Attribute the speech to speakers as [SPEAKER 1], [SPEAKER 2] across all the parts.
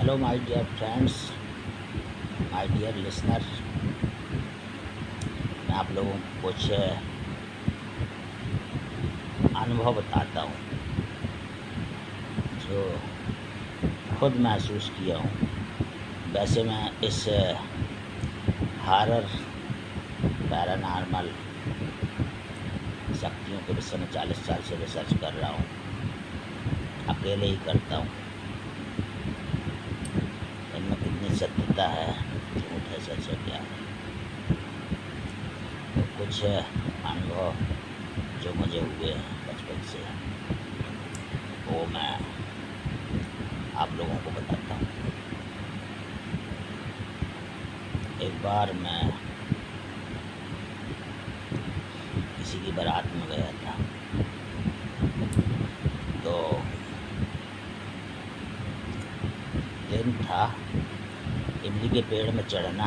[SPEAKER 1] Hello my dear friends, my dear listener. मैं आप लोगों को कुछ अनुभव बताता हूँ जो खुद महसूस किया हूँ। वैसे मैं इस हॉरर पैरानॉर्मल शक्तियों के विषय में 40 साल से रिसर्च कर रहा हूँ। अकेले ही करता हूँ। इनमें कितनी सत्यता है, झूठ है, सच है, क्या है। तो कुछ अनुभव जो मुझे हुए हैं बचपन से, वो मैं आप लोगों को बताता हूँ। एक बार मैं किसी की बारात में गया था, तो दिन था इमली के पेड़ में चढ़ना,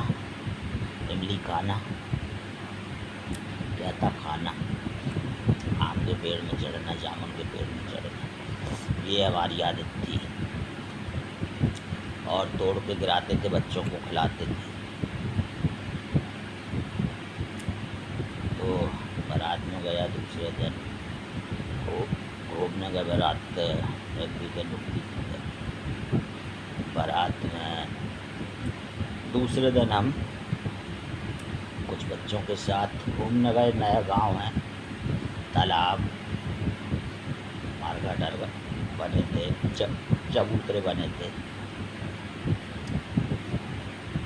[SPEAKER 1] इमली खाना, क्या था खाना, आम के पेड़ में चढ़ना, जामुन के पेड़ में चढ़ना, ये हमारी आदत थी। और तोड़ के गिराते थे, बच्चों को खिलाते थे। तो बारात में गया, दूसरे दिन घूमने गए। बारात एक वीकेंड रुकती थी। बारात में दूसरे दिन हम कुछ बच्चों के साथ घूमने गए। नया गांव है, तालाब, मार्गाटर बने थे, चबूतरे बने थे।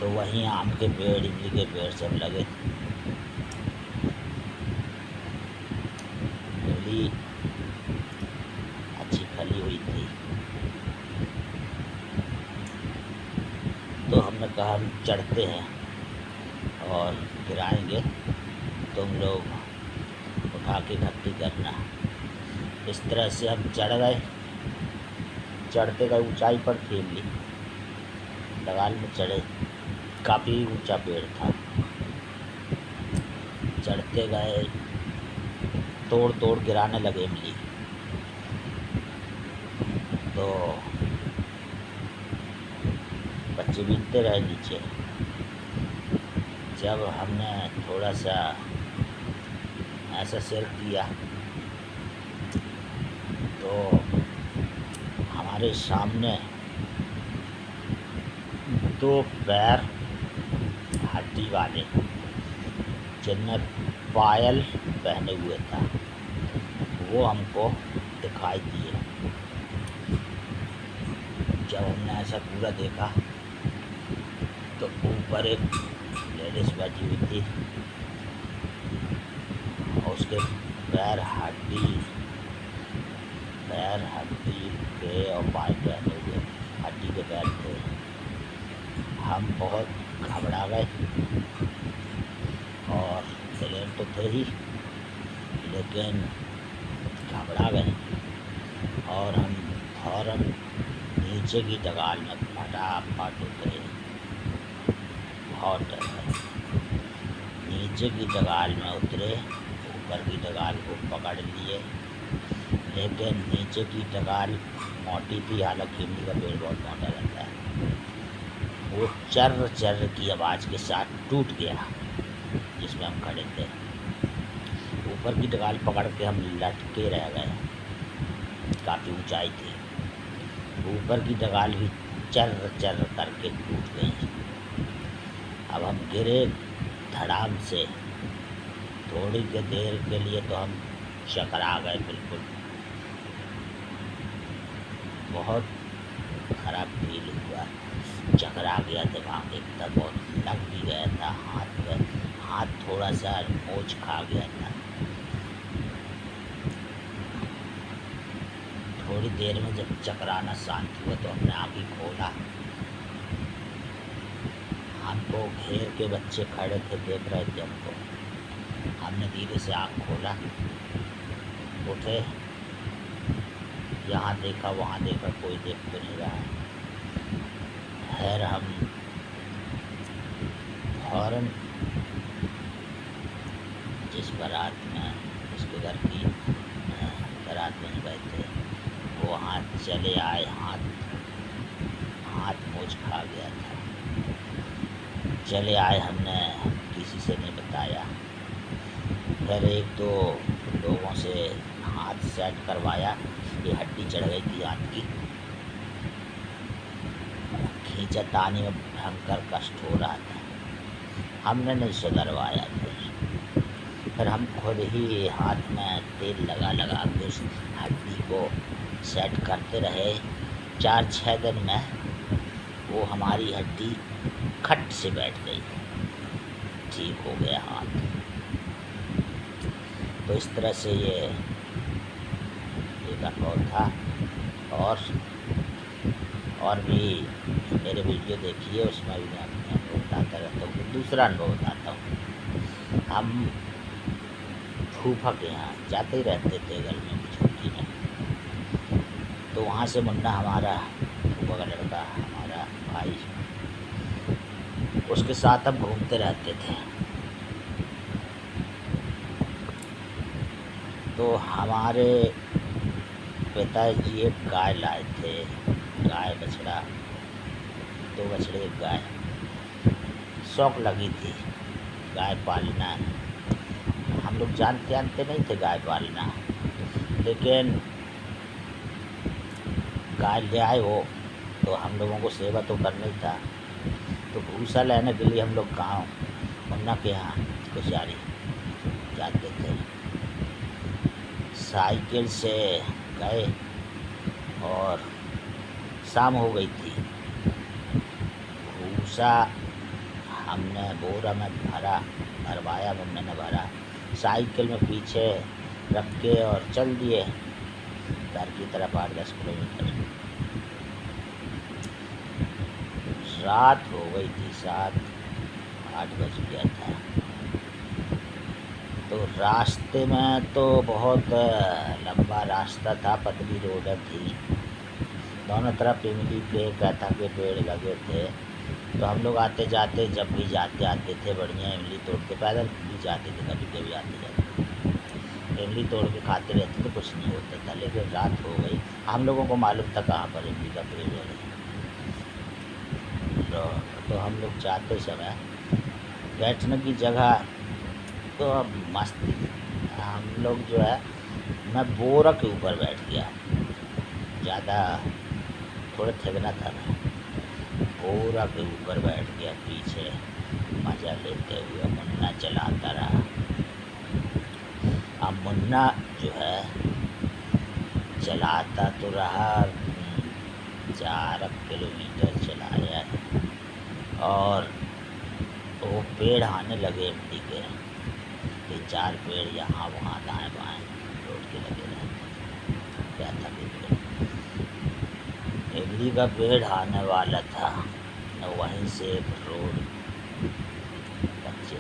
[SPEAKER 1] तो वहीं आम के पेड़, इमली के पेड़ सब लगे थे। इमली अच्छी फली हुई थी। तो हमने कहा हम चढ़ते हैं और गिराएंगे, तुम लोग उठा के इकट्ठी करना। इस तरह से हम चढ़ गए। चढ़ते गए, ऊंचाई पर थी इमली, डगाल में चढ़े। काफ़ी ऊंचा पेड़ था। चढ़ते गए, तोड़ तोड़ गिराने लगे इमली। तो बच्चे बीनते रहे नीचे। जब हमने थोड़ा सा ऐसा सिर किया तो हमारे सामने दो पैर हड्डी वाले, जिनमें पायल पहने हुए था, वो हमको दिखाई दिए। जब हमने ऐसा पूरा देखा तो ऊपर एक लेडीज बैठी हुई थी और उसके पैर हड्डी के और पाए पहने हुए हड्डी के पैर थे। हम बहुत घबरा गए और ब्लेड तो थे ही, लेकिन घबरा गए और हम फौरन नीचे की दगाल में फटाफट उतरे। बहुत डर है। नीचे की दगाल में उतरे, ऊपर की दगाल को पकड़ लिए, लेकिन नीचे की दगाल मोटी थी। हालांकि इमली का पेड़ बहुत मोटा रहता है। वो चर्र चर्र की आवाज़ के साथ टूट गया जिसमें हम खड़े थे। ऊपर की दगाल पकड़ के हम लटके रह गए। काफ़ी ऊंचाई थी। ऊपर की दगाल भी चर्र चर्र करके टूट गई। अब हम गिरे धड़ाम से। थोड़ी देर के लिए तो हम चकरा गए बिल्कुल। बहुत खराब फील हुआ, चकरा गया दिमाग एकदम, बहुत लग भी गया था हाथ पे। हाथ थोड़ा सा मोच खा गया था। थोड़ी देर में जब चकराना शांत हुआ तो हमने आँखें खोला। हमको घेर के बच्चे खड़े थे, देख रहे थे हमको। हमने धीरे से आँख खोला, उठे, यहाँ देखा वहाँ देखा, कोई देख तो नहीं रहा है। खैर हम फौरन जिस बारात में, जिसके घर की बारात में गए थे, वो हाथ चले आए। हाथ हाथ मोच खा गया था। चले आए, हमने किसी से नहीं बताया। फिर एक दो लोगों से हाथ सेट करवाया, ये हड्डी चढ़ गई थी हाथ की, खींचतानी में भयंकर कष्ट हो रहा था। हमने नहीं सुधरवाया। फिर हम खुद ही हाथ में तेल लगा लगा के उस हड्डी को सेट करते रहे। 4-6 दिन में वो हमारी हड्डी खट से बैठ गई, ठीक हो गया हाथ। तो इस तरह से ये एक अनुभव था। और भी मेरे वीडियो देखिए, उसमें भी मैं अपने अनुभव बताता रहता हूँ। दूसरा अनुभव बताता हूँ। हम फूफा के यहाँ जाते ही रहते थे गर्मी की छुट्टी में। तो वहाँ से मुन्ना, हमारा फूफा का लड़का, हमारा भाई, उसके साथ हम घूमते रहते थे। तो हमारे पिताजी एक गाय लाए थे, गाय बछड़ा, 2 बछड़े 1 गाय। शौक लगी थी गाय पालना। हम लोग जानते नहीं थे गाय पालना, लेकिन गाय ले आए हो तो हम लोगों को सेवा तो करना ही था। तो भूसा लेने के लिए हम लोग गाँव मुन्ना के यहाँ कुशियारी जाते थे। साइकिल से गए और शाम हो गई थी। भूसा हमने बोरा में भरवाया, मुन्ना ने भरा, साइकिल में पीछे रख के और चल दिए घर की तरफ 8-10 किलोमीटर। रात हो गई थी, 7-8 बज गया था। तो रास्ते में तो बहुत लंबा रास्ता था, पतली रोड थी, दोनों तरफ इमली के कहता के पेड़ लगे थे। तो हम लोग आते जाते, जब भी जाते आते थे, बढ़िया इमली तोड़ के, पैदल भी जाते थे, कभी कभी आते जाते इमली तोड़ के खाते रहते थे, कुछ नहीं होता था। लेकिन रात हो गई, हम लोगों को मालूम था कहाँ पर इमली का पेड़ है। तो हम लोग जाते समय बैठने की जगह तो अब मस्त थी। हम लोग जो है, मैं बोरा के ऊपर बैठ गया, ज़्यादा थोड़ा ठेगना था ना, बोरा के ऊपर बैठ गया पीछे, मज़ा लेते हुए मुन्ना चलाता रहा। अब मुन्ना जो है चलाता तो रहा, 4 किलोमीटर चलाया है। और वो पेड़ आने लगे इमली के, 3-4 पेड़ यहाँ वहाँ दाएँ बाएँ रोड के लगे रहते। क्या था पेड़, इमली का पेड़ आने वाला था, वहीं से एक रोड अच्छे।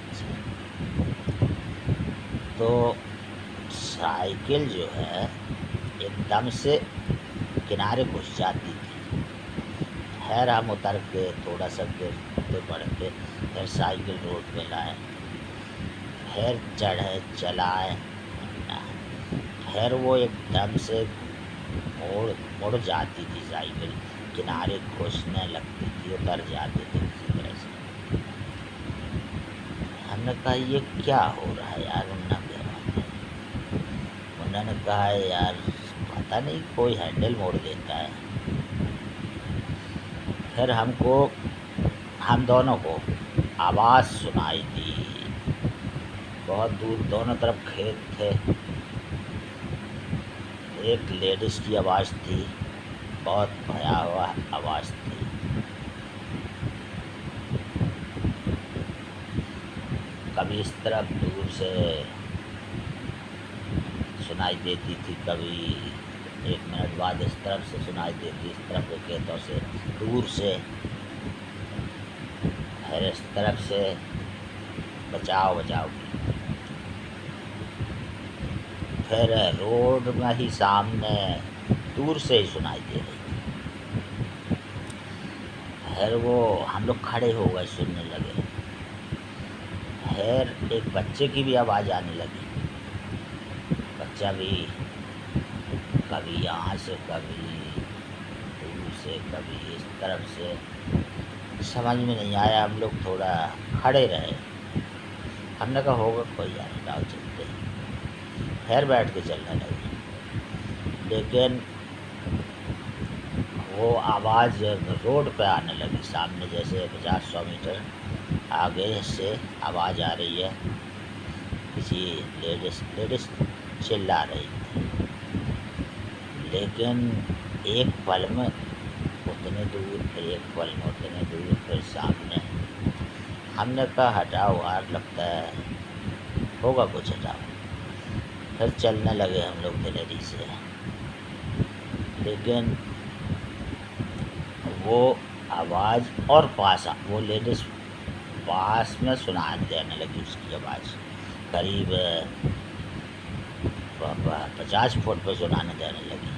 [SPEAKER 1] तो साइकिल जो है एकदम से किनारे घुस जाती थी। खैर हम उतर के थोड़ा सा गिरते पड़ते, फिर साइकिल रोड पे लाए, फिर चढ़े चलाए। फिर वो एकदम से मुड़ जाती थी साइकिल, किनारे घुसने लगती थी, उतर जाती थी किसी तरह से। हमने कहा ये क्या हो रहा है यार, उन्होंने कहा यार पता नहीं कोई हैंडल मोड़ देता है। फिर हम दोनों को आवाज़ सुनाई दी, बहुत दूर दोनों तरफ खेत थे। एक लेडीज़ की आवाज़ थी, बहुत भयावह आवाज़ थी। कभी इस तरफ दूर से सुनाई देती थी, कभी 1 मिनट बाद इस तरफ से सुनाई देती, इस तरफ के खेतों से दूर से, फिर इस तरफ से बचाओ फिर रोड में ही सामने दूर से ही सुनाई दे रही थी। फिर वो हम लोग खड़े हो गए, सुनने लगे। फिर एक बच्चे की भी आवाज़ आने लगी, बच्चा भी कभी यहाँ से कभी दूर से कभी इस तरफ से, समझ में नहीं आया। हम लोग थोड़ा खड़े रहे। हमने कहा होगा कोई यार, लाओ चलते हैं। खैर बैठ के चलने लगे, लेकिन वो आवाज़ रोड पे आने लगी सामने, जैसे 50-100 मीटर आगे से आवाज़ आ रही है। किसी लेडीज चिल्ला रही थी। लेकिन एक पल में उतने दूर, फिर एक पल में उतने दूर, फिर सामने। हमने कहा हटाओ यार, लगता है होगा कुछ, हटाओ। फिर चलने लगे हम लोग दिलेरी से। लेकिन वो आवाज़ और वो लेडीज़ पास में सुनाई देने लगी। उसकी आवाज़ करीब 50 फुट पर सुनाने देने लगी।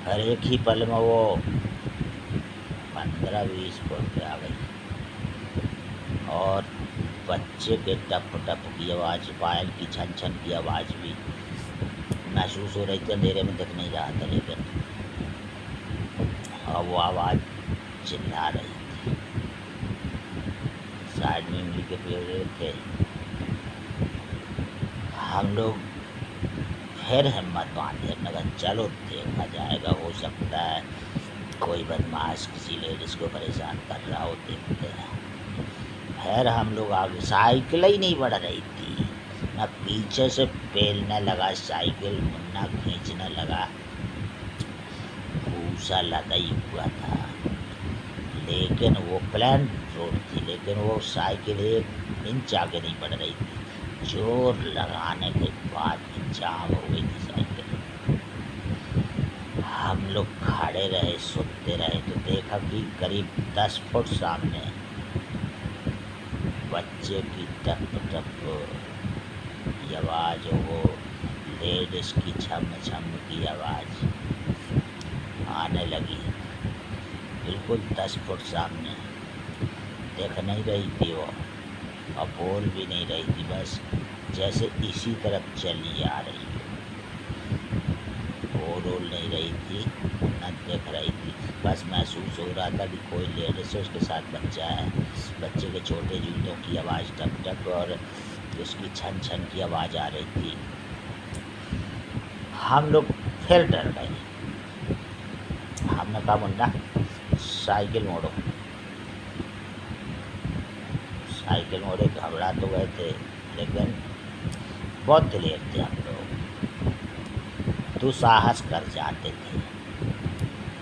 [SPEAKER 1] हर एक ही पल में वो 15-20 फुट पे आ गई। और बच्चे के टप टप की आवाज़, पायल की छन छन की आवाज़ भी महसूस हो रही थी। अंधेरे में दिख नहीं रहा था, लेकिन और वो आवाज़ चिल्ला रही थी। साइड में इमली के पेड़ थे। हम लोग फिर हिम्मत बांधे, हमने कहा चलो देखा जाएगा, हो सकता है कोई बदमाश किसी लेडीज़ को परेशान कर रहा हो, देखते हैं। फिर हम लोग आगे, साइकिल ही नहीं बढ़ रही थी। न पीछे से पेलने लगा साइकिल, मुन्ना खींचने लगा, भूसा लदा ही हुआ था। लेकिन वो प्लान रोड थी, लेकिन वो साइकिल 1 इंच आगे नहीं बढ़ रही थी। जोर लगाने के बाद जाम हो गई थी साइकिल। हम लोग खड़े रहे, सुनते रहे, तो देखा कि करीब 10 फुट सामने बच्चे की टप टप की आवाज़, वो लेडीज़ की छम छम की आवाज़ आने लगी। बिल्कुल 10 फुट सामने। देख नहीं रही थी वो, और बोल भी नहीं रही थी, बस जैसे इसी तरफ चली आ रही है। वो रोल नहीं रही थी, न देख रही थी। बस महसूस हो रहा था कि कोई लेडीज़ है, उसके साथ बच्चा है। बच्चे के छोटे जूतों की आवाज़ टक टक, और उसकी छन छन की आवाज़ आ रही थी। हम लोग फिर डर गए। हमने कहा मुन्ना साइकिल मोड़ो। साइकिल मोड़े, घबरा तो गए थे, लेकिन बहुत दिलेर थे हम लोग। दुस्साहस कर जाते थे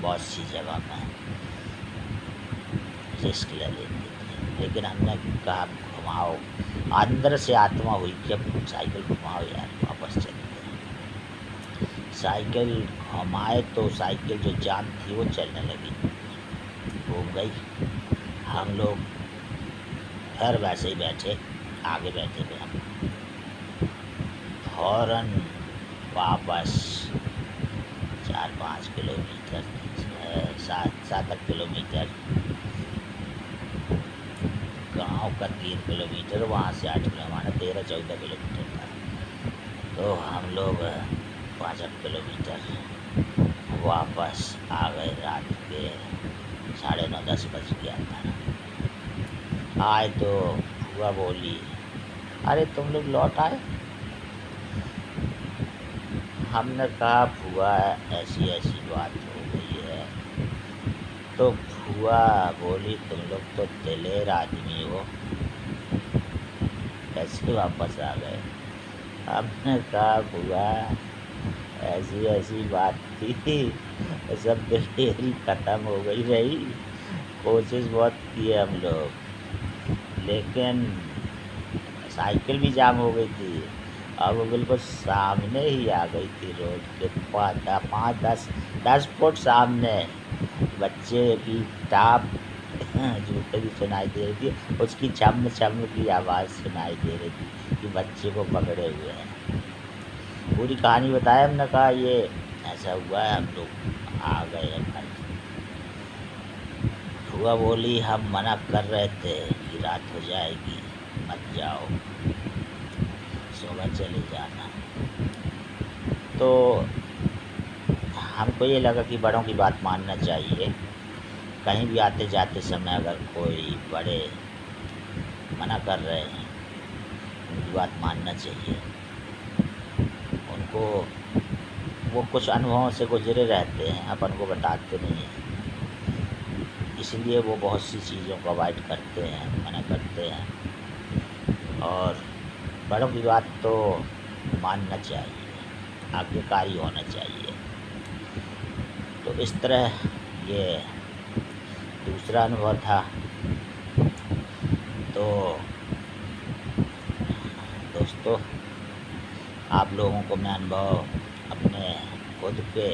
[SPEAKER 1] बहुत सी जगह में, रिस्क ले लेते थे। लेकिन हमने कहा घुमाओ, अंदर से आत्मा हुई कि अब साइकिल घुमाओ यार, वापस चलते हैं। साइकिल घुमाए तो साइकिल जो जाम थी वो चलने लगी, घूम गई। हम लोग फिर वैसे ही बैठे, आगे बैठे थे हम। फ़ौरन वापस 4-5 किलोमीटर, 7-8 किलोमीटर, गांव का 3 किलोमीटर, वहाँ से 8 किलोमीटर, हमारा 13-14 किलोमीटर था। तो हम लोग 5-8 किलोमीटर वापस आ गए। रात के 9:30-10 बज गया था। आए तो बुआ बोली, अरे तुम लोग लौट आए। हमने कहा बुआ ऐसी ऐसी बात हो गई है। तो बुआ बोली तुम लोग तो दिलेर आदमी हो, कैसे वापस आ गए। हमने कहा बुआ ऐसी ऐसी बात थी, सब दिलेरी ख़त्म हो गई रही। कोशिश बहुत की है हम लोग, लेकिन साइकिल भी जाम हो गई थी। अब वो बिल्कुल सामने ही आ गई थी, रोड के 5-10 फुट सामने। बच्चे की टाप जूते की सुनाई दे रही थी, उसकी छम छम की आवाज़ सुनाई दे रही थी कि बच्चे को पकड़े हुए हैं। पूरी कहानी बताया। हमने कहा ये ऐसा हुआ है, हम लोग आ गए हैं घर। हुआ बोली हम मना कर रहे थे कि रात हो जाएगी, मत जाओ, सुबह चले जाना। तो हमको ये लगा कि बड़ों की बात मानना चाहिए। कहीं भी आते जाते समय अगर कोई बड़े मना कर रहे हैं, उनकी बात मानना चाहिए। उनको वो कुछ अनुभवों से गुजरे रहते हैं, अपन को बताते नहीं हैं, इसलिए वो बहुत सी चीज़ों को अवॉइड करते हैं, मना करते हैं। और बड़ों की बात तो मानना चाहिए, आज्ञाकारी होना चाहिए। तो इस तरह ये दूसरा अनुभव था। तो दोस्तों, आप लोगों को मैं अनुभव अपने खुद के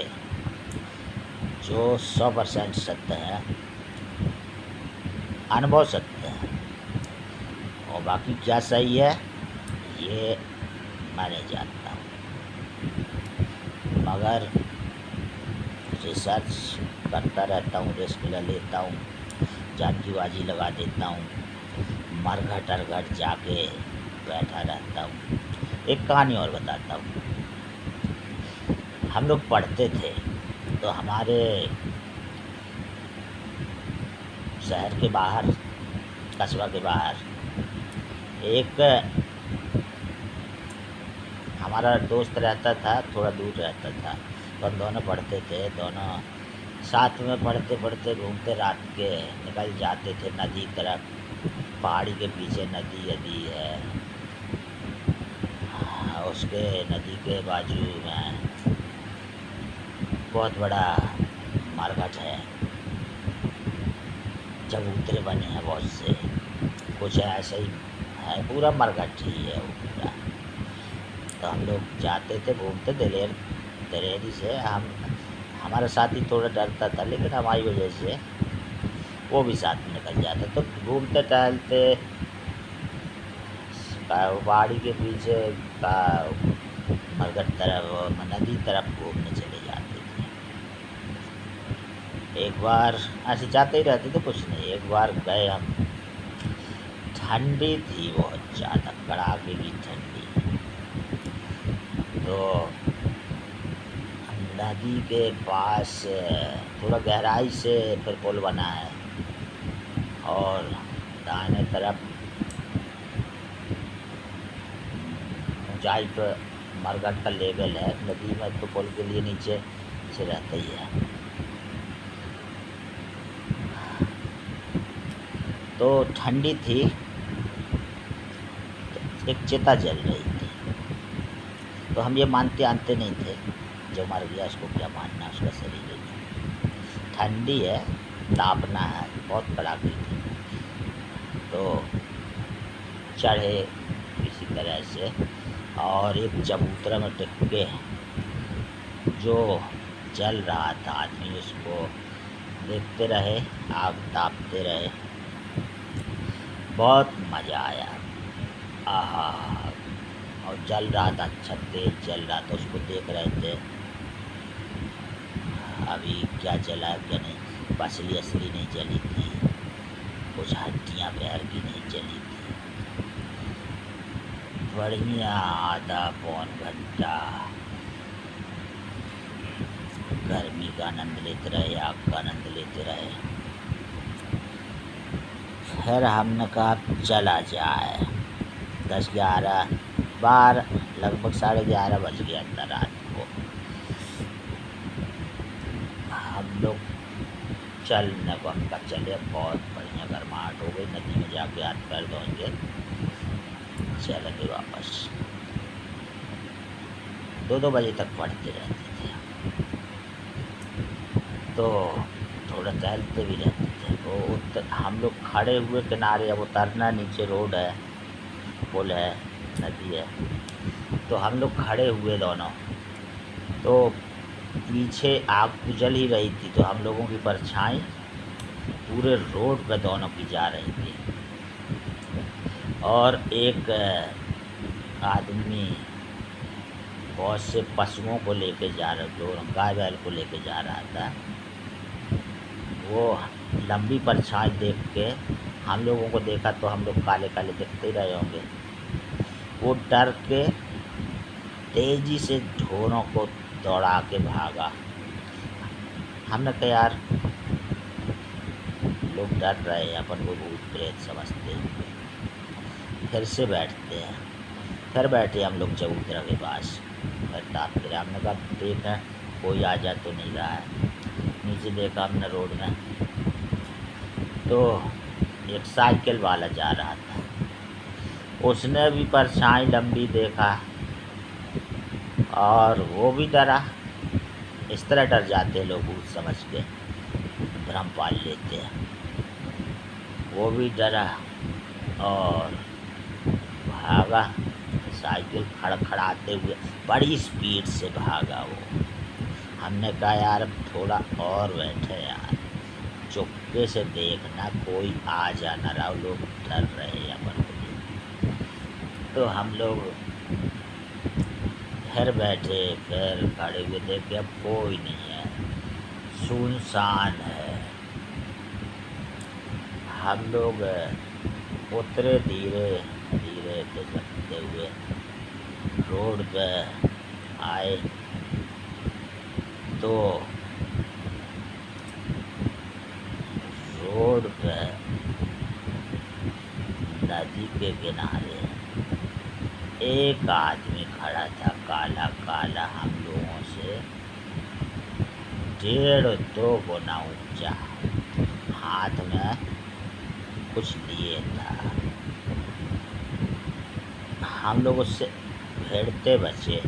[SPEAKER 1] जो 100% सत्य है, अनुभव सत्य है, और बाकी क्या सही है ये मैं नहीं जानता हूँ, मगर रिसर्च करता रहता हूँ, रिस्क ले लेता हूँ, जान की बाजी लगा देता हूँ, मरघट अरघट जाके बैठा रहता हूँ। एक कहानी और बताता हूँ। हम लोग पढ़ते थे तो हमारे शहर के बाहर, कस्बा के बाहर एक हमारा दोस्त रहता था, थोड़ा दूर रहता था। तो हम दोनों पढ़ते थे, दोनों साथ में पढ़ते पढ़ते घूमते रात के निकल जाते थे नदी तरफ। पहाड़ी के पीछे नदी है, उसके नदी के बाजू में बहुत बड़ा मरघट है, चबूतरे बने हैं बहुत से, कुछ ऐसे ही है, पूरा मरघट ही है वो पूरा। तो हम लोग जाते थे, घूमते दलेरी से। हमारा साथी थोड़ा डरता था, लेकिन हमारी वजह से वो भी साथ में निकल जाता। तो घूमते टहलते पहाड़ी के पीछे का मरघट तरफ, नदी तरफ घूमने चले जाते थे। एक बार ऐसे जाते ही रहते थे, कुछ नहीं। एक बार गए हम, ठंडी थी बहुत ज़्यादा, कड़ाके की ठंडी। तो नदी के पास थोड़ा गहराई से फिर पुल बना है, और दाहिने तरफ ऊंचाई पर मरघट का लेवल है। नदी में तो पुल के लिए नीचे से रहता ही है। तो ठंडी थी, तो एक चिता जल रही थी। तो हम ये मानते नहीं थे, जो मर गया उसको क्या मानना, उसका शरीर है, ठंडी है, तापना है, बहुत कड़ाकी थी। तो चढ़े किसी तरह से, और एक चबूतरा में टिक के जो जल रहा था आदमी, उसको देखते रहे, आग तापते रहे, बहुत मज़ा आया। आहा, और जल रहा था, अच्छा तेज जल रहा था, उसको देख रहे थे। अभी क्या जला क्या नहीं, पसली असली नहीं जली थी, कुछ हड्डियाँ पैर की नहीं जली थी। बढ़िया आधा पौन घंटा गर्मी का आनंद लेते रहे, आग का आनंद लेते रहे। फिर हमने कहा चला जाए। 10, 11, 12, लगभग 11:30 बज गया था रात को। हम लोग चलने को हमका चले, बहुत बढ़िया गर्माहट हो गई, नदी में जाके हाथ पैर धोएंगे, चलेंगे वापस। 2-2 बजे तक पढ़ते रहते थे, तो थोड़ा टहलते भी रहते थे। तो हम लोग खड़े हुए किनारे, अब उतरना, नीचे रोड है, पुल है, नदी है। तो हम लोग खड़े हुए दोनों, तो पीछे आग जल ही रही थी, तो हम लोगों की परछाई पूरे रोड पे दोनों की जा रही थी। और एक आदमी बहुत से पशुओं को लेके जा रहा, जो गाय बैल को लेके जा रहा था, वो लंबी परछाई देख के हम लोगों को देखा, तो हम लोग काले काले दिखते ही रहे होंगे। वो डर के तेज़ी से ढोरों को दौड़ा के भागा, हमने कहा यार लोग डर रहे हैं अपन को भूत प्रेत समझते हुए, फिर से बैठते हैं। फिर बैठे हम लोग चबूतरा के पास, फिर ताकते रहे। हमने कहा देखें कोई आ जा तो नहीं रहा है। नीचे देखा हमने रोड में, तो एक साइकिल वाला जा रहा था, उसने भी परछाई लंबी देखा और वो भी डरा। इस तरह डर जाते हैं लोग भूत समझ के, भ्रम पाल लेते हैं। वो भी डरा और भागा, साइकिल खड़खड़ाते हुए बड़ी स्पीड से भागा वो। हमने कहा यार अब थोड़ा और बैठे यार, चुपके से देखना कोई आ जा ना रहा, लोग डर रहे हैं अपन को। तो हम लोग फिर बैठे, फिर खड़े हुए देखे अब कोई नहीं है, सुनसान है। हम लोग उतरे धीरे धीरे खिसकते हुए, रोड पे आए तो रोड पे नदी के किनारे एक आदमी खड़ा था, काला काला, हम लोगों से 1.5-2 गुना ऊंचा, हाथ में कुछ लिए था। हम लोग उससे भिड़ते बचे,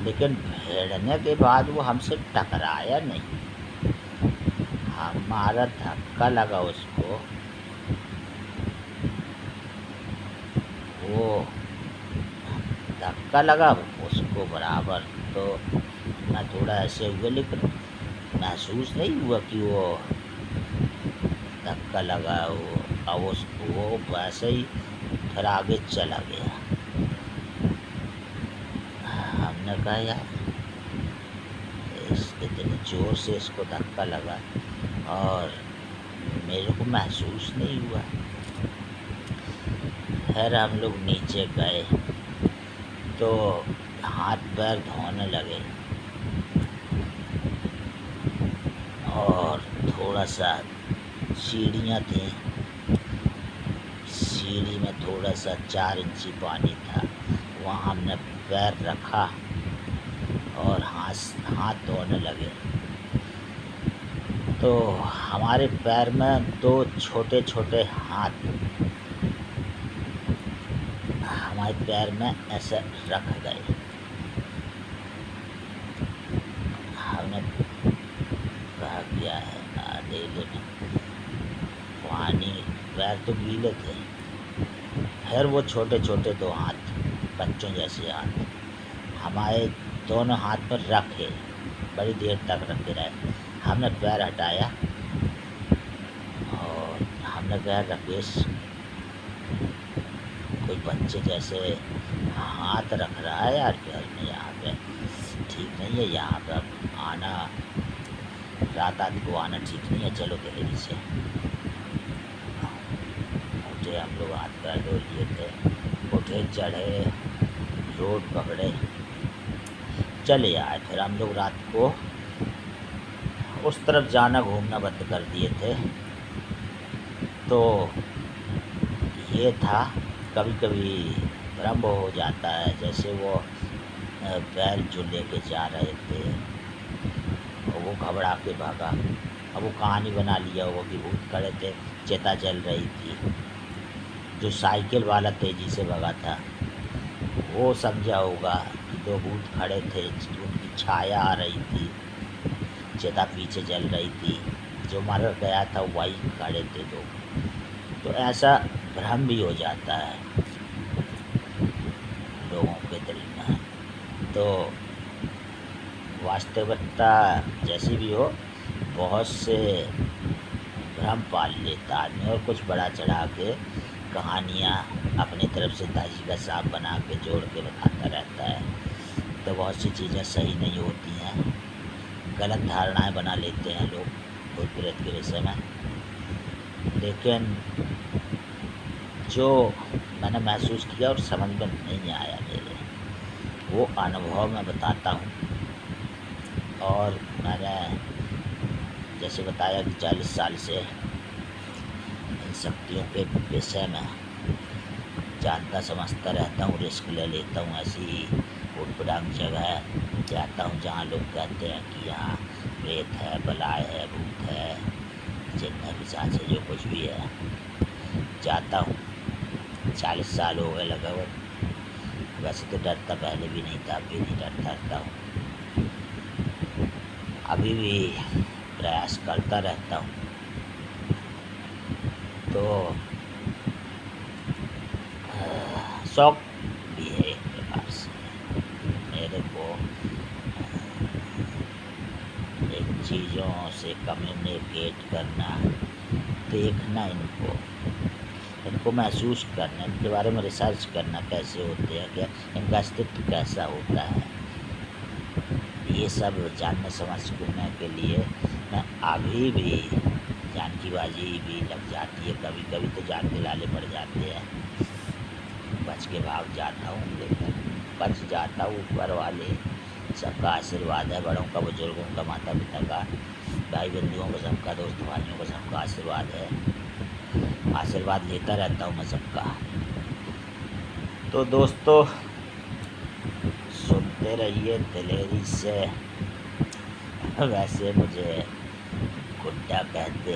[SPEAKER 1] लेकिन भिड़ने के बाद वो हमसे टकराया नहीं। हमारा धक्का लगा उसको, वो धक्का लगा उसको बराबर, तो मैं थोड़ा ऐसे हुआ, लेकिन महसूस नहीं हुआ कि वो धक्का लगा। वो अब उसको वो वैसे ही फिर आगे चला गया। हमने कहा यार इतनी ज़ोर से इसको धक्का लगा और मेरे को महसूस नहीं हुआ। फिर हम लोग नीचे गए तो हाथ पैर धोने लगे और थोड़ा सा सीढ़ियाँ थी, सीढ़ी में थोड़ा सा 4 इंची पानी था, वहाँ हमने पैर रखा और हाथ धोने लगे। तो हमारे पैर में 2 छोटे छोटे हाथ हमारे पैर में ऐसे रख गए। हमने कहा क्या है आधे दिन पानी, पैर तो गीले थे। फिर वो छोटे छोटे 2 हाथ, बच्चों जैसे हाथ, हमारे दोनों हाथ पर रखे, बड़ी देर तक रखे रहे। हमने पैर हटाया और हमने कहा राकेश कोई बच्चे जैसे हाथ रख रहा है यार घर में, यहाँ पे ठीक नहीं है, यहाँ पर आना, रात आदि को आना ठीक नहीं है, चलो गहरी से। उठे हम लोग, हाथ पैर धो लिए थे, उठे चढ़े, रोड पकड़े, चले आए। फिर हम लोग रात को उस तरफ जाना घूमना बंद कर दिए थे। तो ये था कभी कभी भ्रम हो जाता है, जैसे वो बैल जो लेके जा रहे थे और वो घबरा के भागा। अब वो कहानी बना लिया वो कि भूत खड़े थे, चिता जल रही थी। जो साइकिल वाला तेज़ी से भगा था वो समझा होगा कि 2 भूत खड़े थे, उनकी छाया आ रही थी, चिता पीछे जल रही थी, जो मर गया था वही खड़े थे 2। तो ऐसा भ्रम भी हो जाता है लोगों के दिल में। तो वास्तविकता जैसी भी हो, बहुत से भ्रम पाल लेता आदमी और कुछ बड़ा चढ़ा के कहानियाँ अपनी तरफ से ताजी का साफ बना के जोड़ के बताता रहता है। तो बहुत सी चीज़ें सही नहीं होती हैं, गलत धारणाएं बना लेते हैं लोग भूत प्रेत के विषय में। लेकिन जो मैंने महसूस किया और समझ में नहीं आया मेरे, वो अनुभव मैं बताता हूँ। और मैंने जैसे बताया कि 40 साल से इन शक्तियों के विषय में जानता समझता रहता हूँ, रिस्क ले लेता हूँ। ऐसी उटपटांग जगह जाता हूँ जहाँ लोग कहते हैं कि यहाँ प्रेत है, बलाय है, भूत है, जिन्न है, पिशाच है, जो कुछ भी है, जाता हूँ। 40 साल हो गए लगभग। वैसे तो डरता पहले भी नहीं था, अब भी नहीं डरता हूँ। अभी भी प्रयास करता रहता हूँ। तो शौक भी है एक प्रकार से मेरे को इन चीज़ों से कम्युनिकेट करना, देखना इनको महसूस करना, इनके बारे में रिसर्च करना, कैसे होते हैं, क्या इनका अस्तित्व कैसा होता है, ये सब जानने समझने के लिए मैं अभी भी जानकीबाजी भी लग जाती है। कभी कभी तो जान के लाले पड़ जाते हैं, बच के भाग जाता हूँ, लेकिन बच जाता हूँ। ऊपर वाले सबका आशीर्वाद है, बड़ों का, बुजुर्गों का, माता पिता का, भाई बंधुओं का, सबका, दोस्त भाइयों का, सबका आशीर्वाद है। आशीर्वाद लेता रहता हूँ मैं सबका। तो दोस्तों, सुनते रहिए दिलेरी से। वैसे मुझे गुड्डा कहते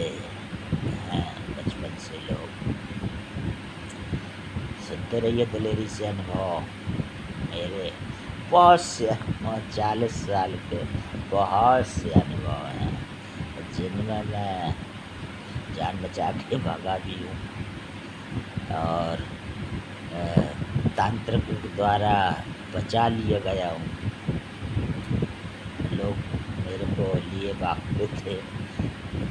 [SPEAKER 1] हैं बचपन से लोग। सुनते रहिए दिलेरी से अनुभव मेरे बहुत से 40 साल के बहुत से अनुभव हैं, जिनमें मैं जान बचा के भागा भी हूँ और तांत्रिक द्वारा बचा लिया गया हूँ। लोग मेरे को लिए भागते थे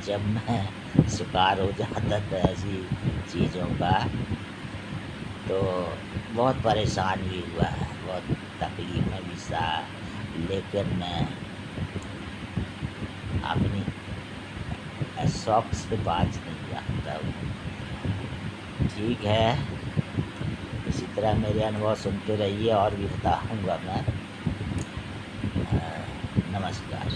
[SPEAKER 1] जब मैं शिकार हो जाता था ऐसी चीज़ों का। तो बहुत परेशान भी हुआ है, बहुत तकलीफ़ें भी सहा, लेकिन मैं अपनी शौक से बाज नहीं जाता हूँ। ठीक है, इसी तरह मेरे अनुभव सुनते रहिए और भी बताऊँगा मैं। नमस्कार।